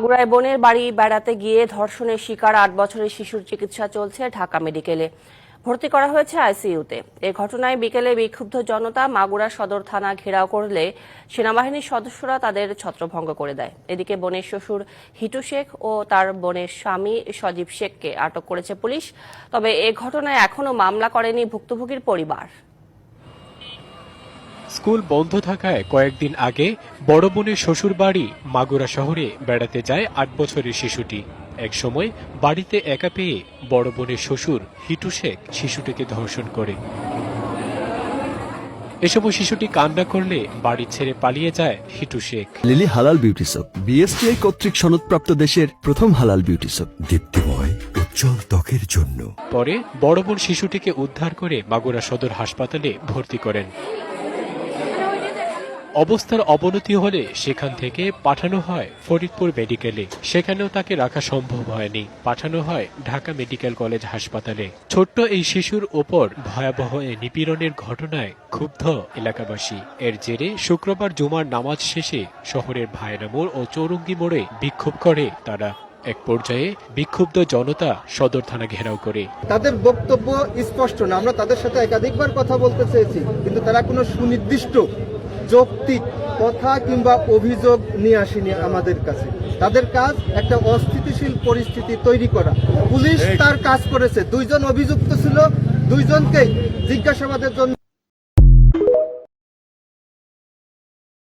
মাগুরায় বোনের বাড়ি বেড়াতে গিয়ে ধর্ষণের শিকার ৮ বছরের শিশুর চিকিৎসা চলছে ঢাকা মেডিকেলে। ভর্তি করা হয়েছে আইসিইউতে। এ ঘটনায় বিকেলে বিক্ষুব্ধ জনতা মাগুরা সদর থানা ঘেরাও করলে সেনাবাহিনীর সদস্যরা তাদের ছত্রভঙ্গ করে দেয়। এদিকে বোনের শ্বশুর হিটু শেখ ও তার বোনের স্বামী সজীব শেখকে আটক করেছে পুলিশ। তবে এ ঘটনায় এখনো মামলা করেনি ভুক্তভোগীর পরিবার। স্কুল বন্ধ থাকায় কয়েকদিন আগে বড় বোনের শ্বশুর বাড়ি মাগুরা শহরে বেড়াতে যায় ৮ বছরের শিশুটি। এক সময় বাড়িতে একা পেয়ে বড় বোনের শ্বশুর হিটু শেখ শিশুটিকে ধর্ষণ করে। এ সময় শিশুটি কান্না করলে বাড়ি ছেড়ে পালিয়ে যায় হিটু শেখ। লিলি হালাল বিউটি সোপ, বিএসটিআই কর্তৃক সনদপ্রাপ্ত দেশের প্রথম হালাল বিউটি সোপ, দীপ্তিময় উজ্জ্বল ত্বকের জন্য। পরে বড় বোন শিশুটিকে উদ্ধার করে মাগুরা সদর হাসপাতালে ভর্তি করেন। অবস্থার অবনতি হলে সেখান থেকে পাঠানো হয় ফরিদপুর মেডিকেলে। সেখানেও তাকে রাখা সম্ভব হয়নি, পাঠানো হয় ঢাকা মেডিকেল কলেজ হাসপাতালে। ছোট্ট এই শিশুর ওপর ভয়াবহ নিপীড়নের ঘটনায় ক্ষুব্ধ এলাকাবাসী। এর জেরে শুক্রবার জুমার নামাজ শেষে শহরের ভায়না মোড় ও চৌরঙ্গি মোড়ে বিক্ষোভ করে তারা। এক পর্যায়ে বিক্ষুব্ধ জনতা সদর থানা ঘেরাও করে। তাদের বক্তব্য স্পষ্ট না, আমরা তাদের সাথে একাধিকবার কথা বলতে চেয়েছি, কিন্তু তারা কোনো সুনির্দিষ্ট যৌক্তিক কথা কিংবা অভিযোগ নিয়ে আসেনি আমাদের কাছে। তাদের কাজ একটা অস্থিতিশীল পরিস্থিতি তৈরি করা। পুলিশ তার কাজ করেছে। 2 জন অভিযুক্ত ছিল, 2 জনকেই জিজ্ঞাসাবাদের জন্য